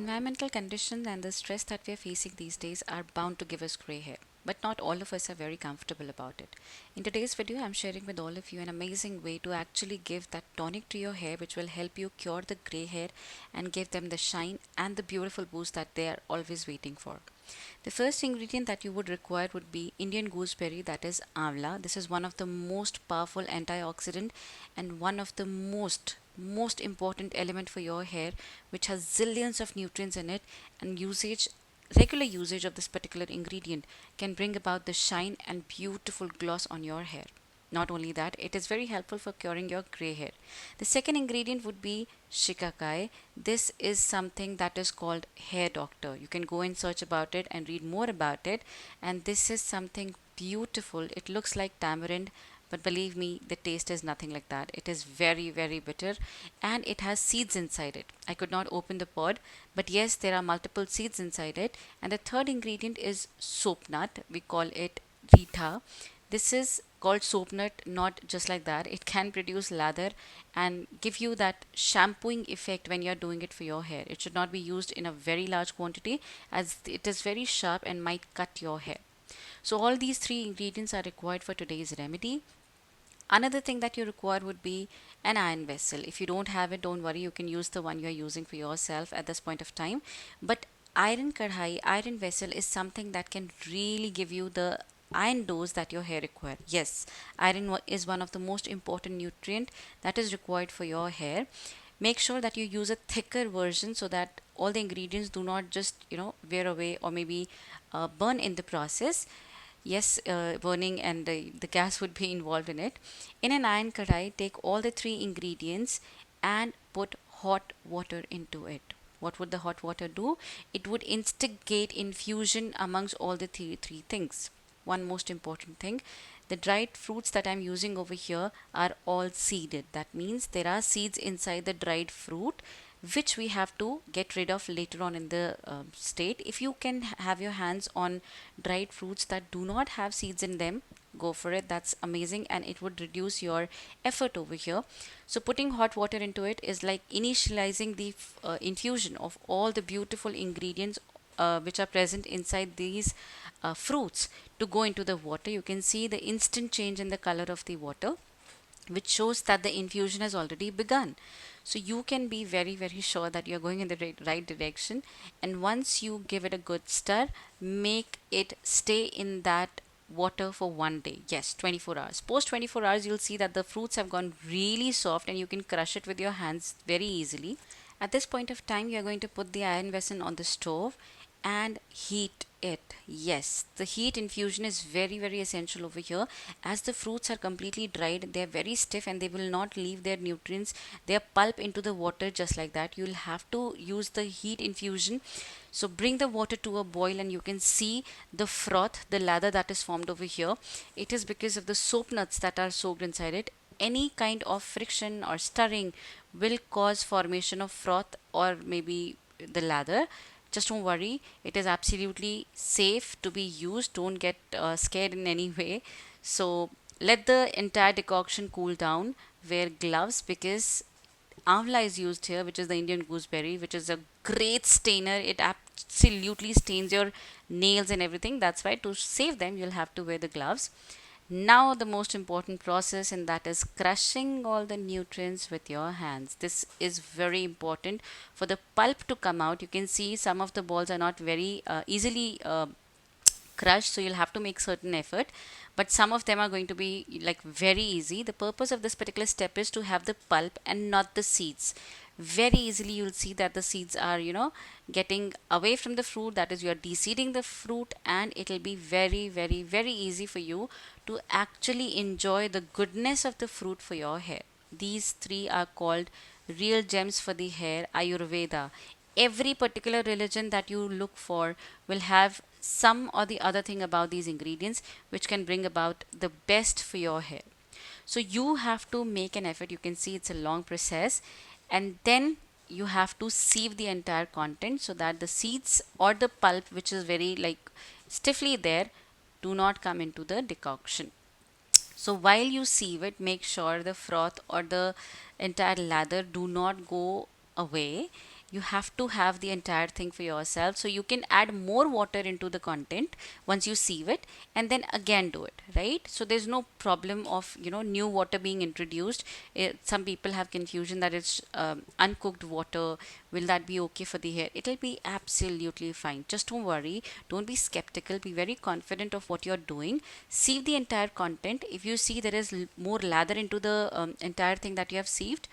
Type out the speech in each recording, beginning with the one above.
environmental conditions and the stress that we are facing these days are bound to give us gray hair, but not all of us are very comfortable about it. In today's video, I'm sharing with all of you an amazing way to actually give that tonic to your hair, which will help you cure the gray hair and give them the shine and the beautiful boost that they are always waiting for. The first ingredient that you would require would be Indian gooseberry, that is amla. This is one of the most powerful antioxidant and one of the most important element for your hair, which has zillions of nutrients in it, and regular usage of this particular ingredient can bring about the shine and beautiful gloss on your hair. Not only that, it is very helpful for curing your gray hair. The second ingredient would be Shikakai. This is something that is called hair doctor. You can go and search about it and read more about it. And this is something beautiful. It looks like tamarind, but believe me, the taste is nothing like that. It is very, very bitter and it has seeds inside it. I could not open the pod, but yes, there are multiple seeds inside it. And the third ingredient is soap nut. We call it Rita. This is called soap nut, not just like that. It can produce lather and give you that shampooing effect when you're doing it for your hair. It should not be used in a very large quantity as it is very sharp and might cut your hair. So all these three ingredients are required for today's remedy. Another thing that you require would be an iron vessel. If you don't have it, don't worry, you can use the one you are using for yourself at this point of time. But iron kadhai, iron vessel is something that can really give you the iron dose that your hair require. Yes, iron is one of the most important nutrient that is required for your hair. Make sure that you use a thicker version so that all the ingredients do not just wear away or maybe burn in the process. Yes, burning and the gas would be involved in it. In an iron kadai, take all the three ingredients and put hot water into it. What would the hot water do? It would instigate infusion amongst all the three things. One most important thing, the dried fruits that I'm using over here are all seeded. That means there are seeds inside the dried fruit, which we have to get rid of later on in the state. If you can have your hands on dried fruits that do not have seeds in them, go for it. That's amazing and it would reduce your effort over here. So putting hot water into it is like initializing the infusion of all the beautiful ingredients which are present inside these fruits to go into the water. You can see the instant change in the color of the water, which shows that the infusion has already begun. So you can be very, very sure that you're going in the right direction. And once you give it a good stir, make it stay in that water for 1 day. Yes, 24 hours. Post 24 hours, you'll see that the fruits have gone really soft and you can crush it with your hands very easily. At this point of time, you're going to put the iron vessel on the stove and heat it. Yes, the heat infusion is very, very essential over here. As the fruits are completely dried, they are very stiff and they will not leave their nutrients, their pulp into the water just like that. You'll have to use the heat infusion. So bring the water to a boil and you can see the froth, the lather that is formed over here. It is because of the soap nuts that are soaked inside it. Any kind of friction or stirring will cause formation of froth or maybe the lather. Just don't worry, it is absolutely safe to be used. Don't get scared in any way. So let the entire decoction cool down. Wear gloves because amla is used here, which is the Indian gooseberry, which is a great stainer. It absolutely stains your nails and everything. That's why to save them you'll have to wear the gloves. Now the most important process, and that is crushing all the nutrients with your hands. This is very important for the pulp to come out. You can see some of the balls are not very easily crushed, so you'll have to make certain effort, but some of them are going to be like very easy. The purpose of this particular step is to have the pulp and not the seeds. Very easily you'll see that the seeds are getting away from the fruit. That is, you are de-seeding the fruit and it will be very, very, very easy for you to actually enjoy the goodness of the fruit for your hair. These three are called real gems for the hair. Ayurveda, every particular religion that you look for will have some or the other thing about these ingredients which can bring about the best for your hair. So you have to make an effort. You can see it's a long process, and then you have to sieve the entire content so that the seeds or the pulp, which is very like stiffly there, do not come into the decoction. So while you sieve it, make sure the froth or the entire lather do not go away. You have to have the entire thing for yourself. So you can add more water into the content once you sieve it, and then again do it, right? So there's no problem of, new water being introduced. Some people have confusion that it's uncooked water. Will that be okay for the hair? It'll be absolutely fine. Just don't worry. Don't be skeptical. Be very confident of what you're doing. Sieve the entire content. If you see there is more lather into the entire thing that you have sieved,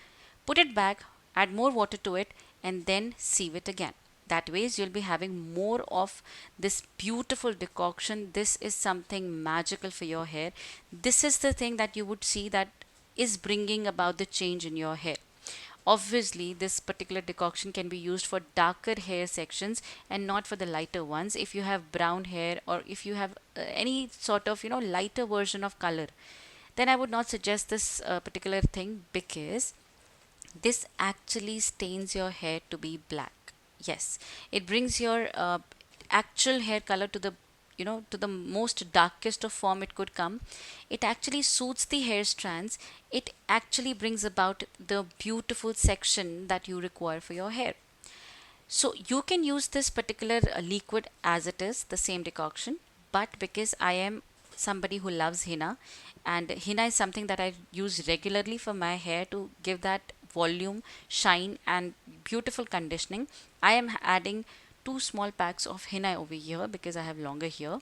put it back, add more water to it, and then sieve it again. That ways you'll be having more of this beautiful decoction. This is something magical for your hair. This is the thing that you would see that is bringing about the change in your hair. Obviously, this particular decoction can be used for darker hair sections and not for the lighter ones. If you have brown hair, or if you have any sort of, lighter version of color, then I would not suggest this particular thing, because this actually stains your hair to be black. Yes, it brings your actual hair color to the, to the most darkest of form it could come. It actually suits the hair strands. It actually brings about the beautiful section that you require for your hair. So you can use this particular liquid as it is, the same decoction, but because I am somebody who loves henna, and henna is something that I use regularly for my hair to give that volume, shine, and beautiful conditioning, I am adding two small packs of henna over here because I have longer hair.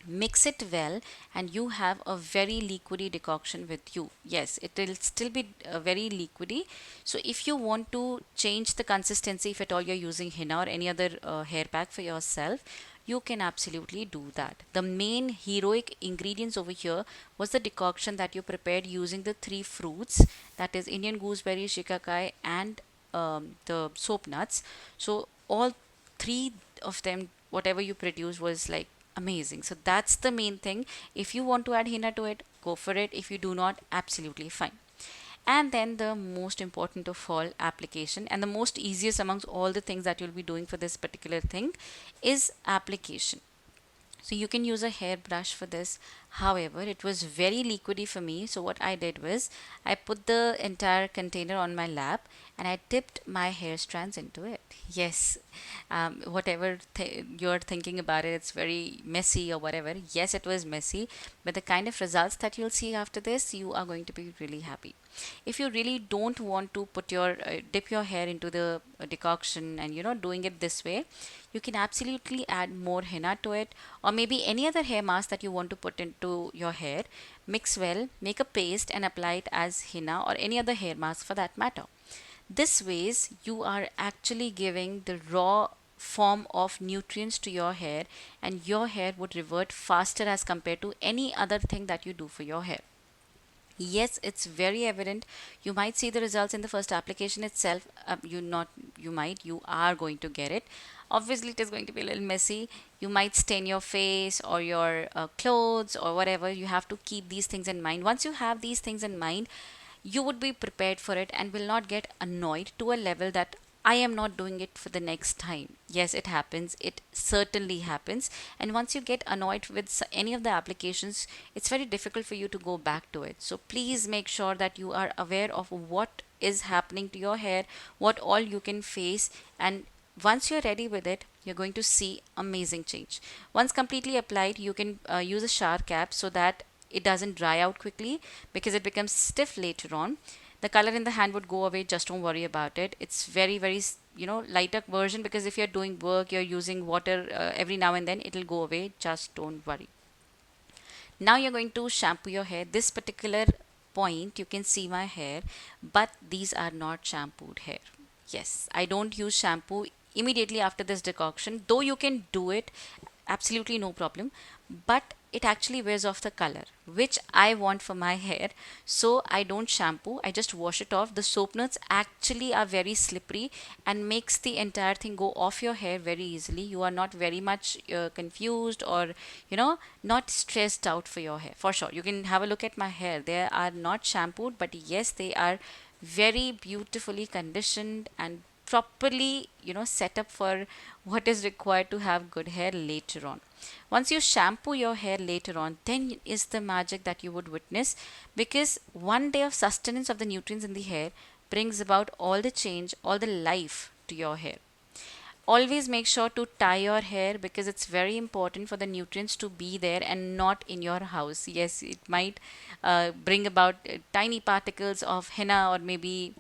Mix it well, and you have a very liquidy decoction with you. Yes, it will still be very liquidy. So if you want to change the consistency, if at all you're using henna or any other hair pack for yourself, you can absolutely do that. The main heroic ingredients over here was the decoction that you prepared using the three fruits, that is Indian gooseberry, Shikakai, and the soap nuts. So all three of them, whatever you produced, was like amazing. So that's the main thing. If you want to add henna to it, go for it. If you do not, absolutely fine. And then the most important of all, application, and the most easiest amongst all the things that you'll be doing for this particular thing, is application. So you can use a hairbrush for this. However, it was very liquidy for me. So what I did was I put the entire container on my lap and I dipped my hair strands into it. Yes, whatever you're thinking about it, it's very messy or whatever. Yes, it was messy, but the kind of results that you'll see after this, you are going to be really happy. If you really don't want to put your dip your hair into the decoction and doing it this way, you can absolutely add more henna to it, or maybe any other hair mask that you want to put into your hair. Mix well, make a paste, and apply it as henna or any other hair mask for that matter. This ways you are actually giving the raw form of nutrients to your hair, and your hair would revert faster as compared to any other thing that you do for your hair. Yes, it's very evident. You might see the results in the first application itself. You are going to get it. Obviously, it is going to be a little messy. You might stain your face or your clothes or whatever. You have to keep these things in mind. Once you have these things in mind, you would be prepared for it and will not get annoyed to a level that I am not doing it for the next time. Yes, it happens. It certainly happens. And once you get annoyed with any of the applications, it's very difficult for you to go back to it. So please make sure that you are aware of what is happening to your hair, what all you can face, and once you're ready with it, you're going to see amazing change. Once completely applied, you can use a shower cap so that it doesn't dry out quickly, because it becomes stiff later on. The color in the hand would go away. Just don't worry about it. It's very very lighter version, because if you're doing work, you're using water every now and then, it'll go away. Just don't worry. Now you're going to shampoo your hair. This particular point, you can see my hair, but these are not shampooed hair. Yes, I don't use shampoo immediately after this decoction, though you can do it, absolutely no problem, but it actually wears off the color which I want for my hair. So I don't shampoo, I just wash it off. The soap nuts actually are very slippery and makes the entire thing go off your hair very easily. You are not very much confused, or not stressed out for your hair. For sure, you can have a look at my hair. They are not shampooed, but yes, they are very beautifully conditioned and properly set up for what is required to have good hair later on. Once you shampoo your hair later on, then is the magic that you would witness, because one day of sustenance of the nutrients in the hair brings about all the change, all the life to your hair. Always make sure to tie your hair because it's very important for the nutrients to be there and not in your house. Yes, it might bring about tiny particles of henna or maybe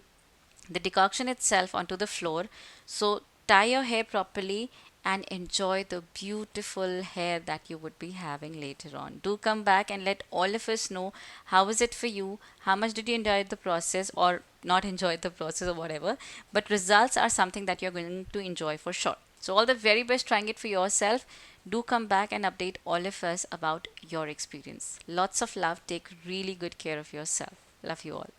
the decoction itself onto the floor. So tie your hair properly and enjoy the beautiful hair that you would be having later on. Do come back and let all of us know how was it for you, how much did you enjoy the process or not enjoy the process or whatever. But results are something that you're going to enjoy for sure. So all the very best trying it for yourself. Do come back and update all of us about your experience. Lots of love. Take really good care of yourself. Love you all.